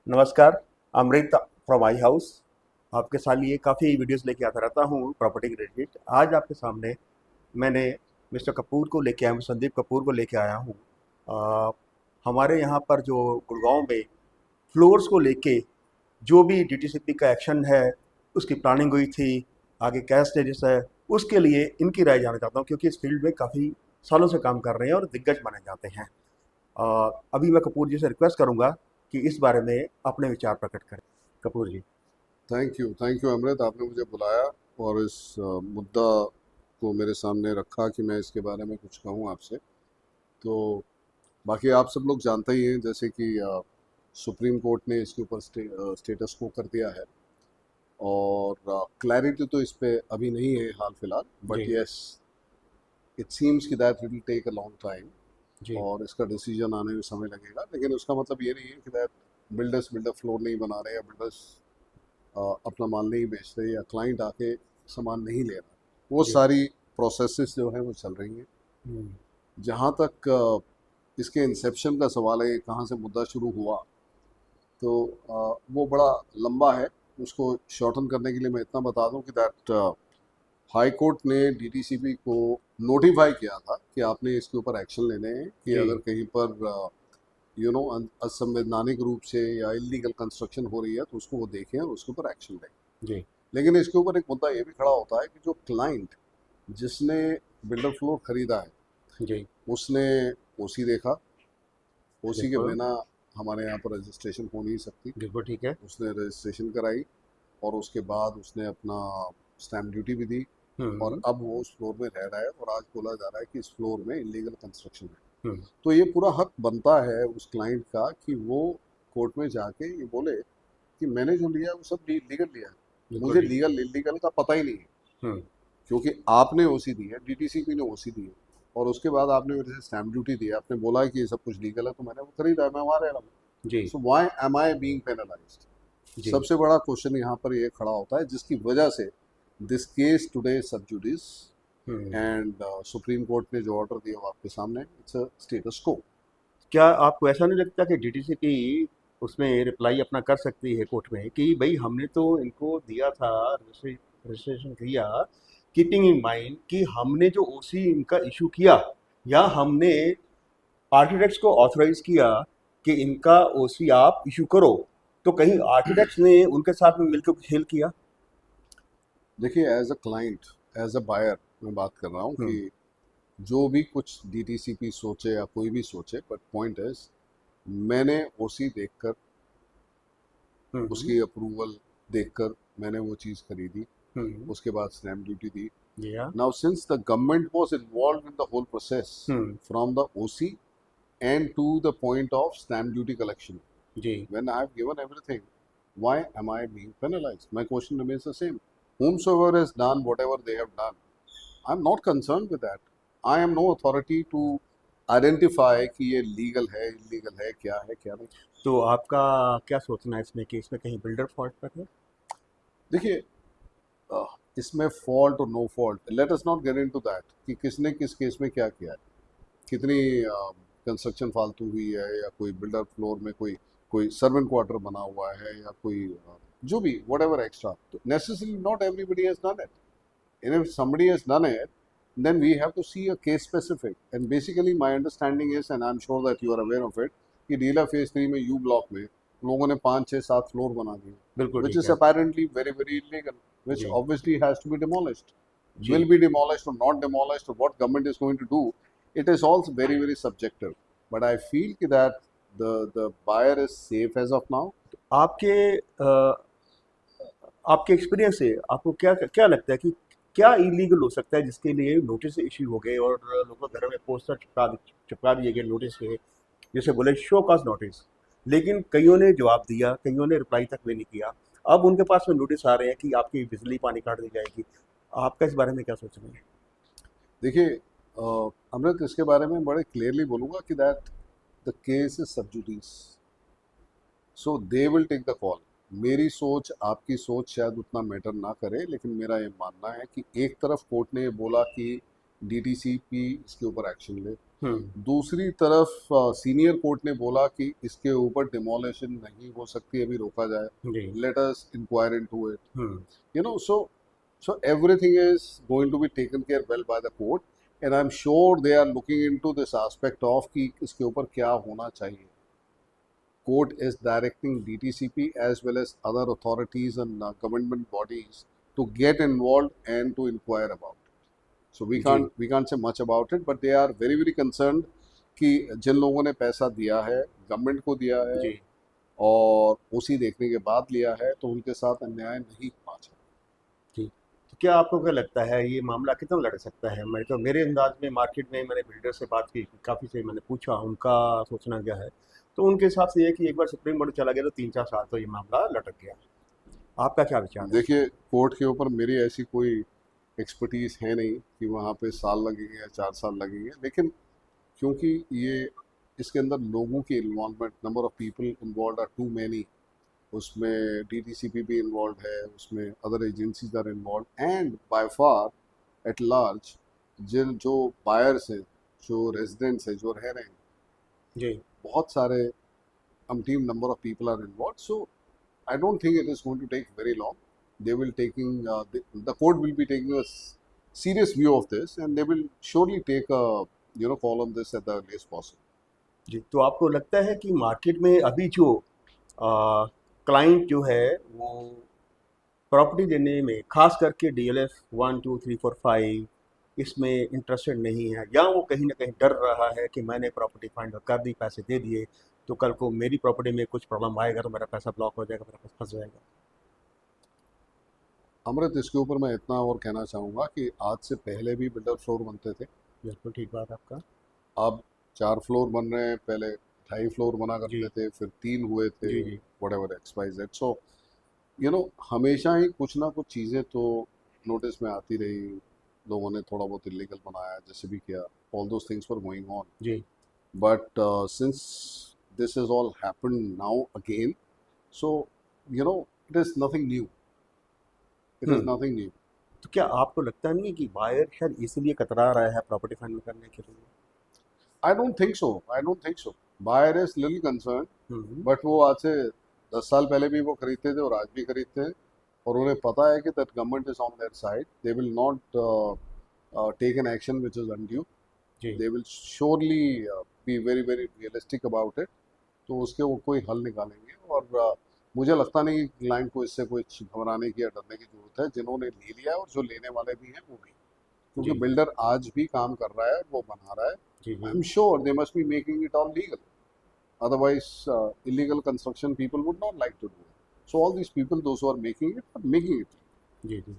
नमस्कार। अमृत from I house. आपके साथ ये काफ़ी वीडियोस लेके आता रहता हूँ प्रॉपर्टी रिलेटेड। आज आपके सामने मैंने मिस्टर कपूर को लेके आया हूँ, संदीप कपूर को लेके आया हूँ। अ, हमारे यहाँ पर जो गुड़गांव में फ्लोर्स को लेके जो भी डीटीसीपी का एक्शन है, उसकी प्लानिंग हुई थी, आगे क्या स्टेजेस है, उसके लिए इनकी राय जानना चाहता हूँ, क्योंकि इस फील्ड में काफ़ी सालों से काम कर रहे हैं और दिग्गज माने जाते हैं। अभी मैं कपूर जी से रिक्वेस्ट करूंगा कि इस बारे में अपने विचार प्रकट करें। कपूर जी। थैंक यू अमृत, आपने मुझे बुलाया और इस मुद्दा को मेरे सामने रखा कि मैं इसके बारे में कुछ कहूँ आपसे। तो बाकी आप सब लोग जानते ही हैं, जैसे कि सुप्रीम कोर्ट ने इसके ऊपर स्टेटस को कर दिया है और क्लैरिटी तो इस पे अभी नहीं है हाल फिलहाल, बट जी। यस, इट सीम्स कि that it will take a long time जी। और इसका डिसीजन आने में समय लगेगा। लेकिन उसका मतलब ये नहीं है कि दैट बिल्डर फ्लोर नहीं बना रहे या बिल्डर्स अपना माल नहीं बेच रहे या क्लाइंट आके सामान नहीं ले रहा। वो जी। सारी प्रोसेसेस जो हैं वो चल रही हैं। हम्म। जहाँ तक इसके इंसेप्शन का सवाल है, कहाँ से मुद्दा शुरू हुआ, तो वो बड़ा लंबा है। उसको शॉर्टन करने के लिए मैं इतना बता दूं कि दैट हाई कोर्ट ने डीटीसीपी को नोटिफाई किया था कि आपने इसके ऊपर एक्शन लेने हैं कि जी। अगर कहीं पर असंवैधानिक रूप से या इलीगल कंस्ट्रक्शन हो रही है तो उसको वो देखें और उसके ऊपर एक्शन लें। जी। लेकिन इसके ऊपर एक मुद्दा ये भी खड़ा होता है कि जो क्लाइंट जिसने बिल्डर फ्लोर खरीदा है, जी। उसने ओसी देखा। ओसी के बिल्कुल। बिना हमारे यहाँ पर रजिस्ट्रेशन हो नहीं सकती। बिल्कुल ठीक है। उसने रजिस्ट्रेशन कराई और उसके बाद उसने अपना स्टैम्प ड्यूटी भी दी और हम्म। अब वो उस फ्लोर में रह रहा है और आज बोला जा रहा है कि इस फ्लोर में इलीगल कंस्ट्रक्शन है। हम्म। तो ये पूरा हक बनता है उस क्लाइंट का कि वो कोर्ट में जाके ये बोले कि मैंने जो लिया वो सब लीगल लिया है, बिल्कुल मुझे ठीक। लीगल इलीगल का पता ही नहीं है। हम्म। क्योंकि आपने ओसी दी है, डीटीसीपी ने ओसी दी है और उसके बाद आपने मेरे से स्टैम्प ड्यूटी दी है, आपने बोला है कि ये सब कुछ लीगल है, तो मैंने वो खरीदा है, मैं वहाँ रह रहा हूँ। जी। So why am I being penalized? जी। सबसे बड़ा क्वेश्चन यहाँ पर ये खड़ा होता है, जिसकी वजह से दिस केस टुडे सब जुडिस हम्म। एंड सुप्रीम कोर्ट ने जो ऑर्डर दिया वो आपके सामने, इट्स अ स्टेटस को। क्या आपको ऐसा नहीं लगता कि डीटीसीपी उसमें रिप्लाई अपना कर सकती है कोर्ट में कि भाई हमने तो इनको दिया था, रजिस्ट्रेशन किया, कीपिंग इन माइंड कि हमने जो ओसी इनका इशू किया, या हमने आर्किटेक्ट्स को ऑथराइज किया कि इनका ओसी आप इशू करो, तो कहीं आर्किटेक्ट्स ने उनके साथ में मिलकर कुछ हेल्प किया? देखिए, as a client, as a buyer, मैं बात कर रहा हूँ कि हम्म। जो भी कुछ डीटीसीपी सोचे या कोई भी सोचे, बट पॉइंट इज, मैंने ओसी देखकर, हम्म। उसकी अप्रूवल देखकर मैंने वो चीज़ खरीदी। हम्म। उसके बाद स्टैम्प ड्यूटी दी। जी हाँ। Now since the government was involve in the whole process hmm. From the OC and to the point of stamp duty collection, जी। when I have given everything, why am I being penalized? My question remains the same. Whomsoever has done whatever they have done, I'm not concerned with that. I am no authority to identify कि ये legal है, illegal है, क्या है, क्या नहीं। तो आपका क्या सोचना है इसमें कि इसमें कहीं बिल्डर फॉल्ट पर है? देखिए, इसमें फॉल्ट और no fault, let us not get into that कि किसने किस केस में क्या किया है, कितनी कंस्ट्रक्शन फालतू हुई है, या कोई बिल्डर फ्लोर में कोई कोई सर्वेंट क्वार्टर बना हुआ है, या कोई जो भी वट एवर एक्स्ट्रा। तो necessary not everybody has done it, and if somebody has done it, then we have to see a case specific. And basically my understanding is, and I'm sure that you are aware of it, कि डीला phase 3 में you block में लोगों ने 5 6 7 floor बना दिए, बिल्कुल which ठीक is है। apparently very very illegal, which ji. obviously has to be demolished. Ji. Will be demolished or not demolished, or what government is going to do, it is all very very subjective. But I feel that the buyer is safe as of now. आपके आपके experience से आपको क्या क्या लगता है कि क्या इलीगल हो सकता है जिसके लिए नोटिस इशू हो गए और लोगों के घर में पोस्टर चिपका दिए गए नोटिस के, जैसे बोले शो कॉज नोटिस, लेकिन कईयों ने जवाब दिया, कईयों ने रिप्लाई तक भी नहीं किया। अब उनके पास में नोटिस आ रहे हैं कि आपकी बिजली पानी काट दी जाएगी। आपका इस बारे में क्या सोचना है? देखिए, अमृत, इसके बारे में बड़े क्लियरली बोलूँगा कि that the case is sub judice, so they will take the call. मेरी सोच, आपकी सोच शायद उतना मैटर ना करे, लेकिन मेरा ये मानना है कि एक तरफ कोर्ट ने बोला कि डीटीसीपी इसके ऊपर एक्शन ले, दूसरी तरफ सीनियर कोर्ट ने बोला कि इसके ऊपर डिमोलिशन नहीं हो सकती, अभी रोका जाए, जी। Let us inquire into it, hmm. you know. So everything is going to be taken care well by the court, and I'm sure they are looking into this aspect of कि इसके ऊपर क्या होना चाहिए. Court is directing DTCP as well as other authorities and government bodies to get involved and to inquire about it. So we ji. can't say much about it, but they are very concerned कि जिन लोगों ने पैसा दिया है, government को दिया है जी। और उसी देखने के बाद लिया है, तो उनके साथ अन्याय नहीं होना चाहिए. जी। तो क्या आपको क्या लगता है ये मामला कितना लड़ सकता है? मैं तो मेरे अंदाज में मार्केट में मैंने बिल्डर से बात की, काफ़ी से मैंने पूछा उनका सोचना क्या है, तो उनके हिसाब से ये कि एक बार सुप्रीम कोर्ट चला गया तो 3-4 साल तो ये मामला लटक गया। आपका क्या विचार है? देखिए, कोर्ट के ऊपर मेरी ऐसी कोई एक्सपर्टीज़ है नहीं कि वहाँ पे साल लगेंगे या 4 साल लगेंगे, लेकिन क्योंकि ये इसके अंदर लोगों की involvement, number of people involve are too many, उसमें डीटीसीपी भी इन्वॉल्व है, उसमें other agencies are involve, and by far at large जिन जो बायर्स हैं, जो रेजिडेंट्स हैं, जो रह रहे हैं, जी। बहुत सारे umpteen number of people are involved. So I don't think it is going to take very long. They will taking the court will be taking a serious view of this, and they will surely take a call on this at the earliest possible. जी, तो आपको लगता है कि market में अभी जो client जो है वो प्रॉपर्टी देने में खास करके डीएलएफ 1 2 3 4 5 इसमें इंटरेस्टेड नहीं है, या वो कहीं ना कहीं डर रहा है कि मैंने प्रॉपर्टी फाइंड कर दी, पैसे दे दिए, तो कल को मेरी प्रॉपर्टी में कुछ प्रॉब्लम आएगा तो मेरा पैसा ब्लॉक हो जाएगा, मेरा पैसा फंस जाएगा। अमृत, इसके ऊपर मैं इतना और कहना चाहूँगा कि आज से पहले भी बिल्डर फ्लोर बनते थे. बिल्कुल ठीक बात आपका। अब 4 फ्लोर बन रहे हैं, पहले 2.5 फ्लोर बना जी। करते थे, फिर 3 हुए थे, जी। जी। whatever XYZ. So हमेशा ही कुछ ना कुछ चीज़ें तो नोटिस में आती रही. लोगों ने थोड़ा बहुत इलीगल बनाया, जैसे भी किया, all those things were going on. Ji. But since this has all happened now again, so it is nothing new. It is nothing new. तो क्या आपको लगता नहीं है कि बायर शायद इसलिए कतरा रहा है प्रॉपर्टी फाइनल करने के लिए? I don't think so. I don't think so. Buyer is little concerned, hmm. but वो आज से 10 साल पहले भी वो खरीदते थे और आज भी खरीदते हैं, और उन्हें पता है कि that government is on their side. They will not take an action which is undue. Ji. They will surely be very realistic about it. तो उसके वो कोई हल निकालेंगे, और मुझे लगता नहीं कि क्लाइंट को इससे कुछ घबराने की या डरने की जरूरत है. जिन्होंने ले लिया है और जो लेने वाले भी हैं वो भी, क्योंकि जी। बिल्डर आज भी काम कर रहा है, वो बना रहा है. जी। जी। I'm sure they must be making it all legal. Otherwise, illegal construction people would not like to do it. So all these people, those who are making it, are making it. Ji. Ji.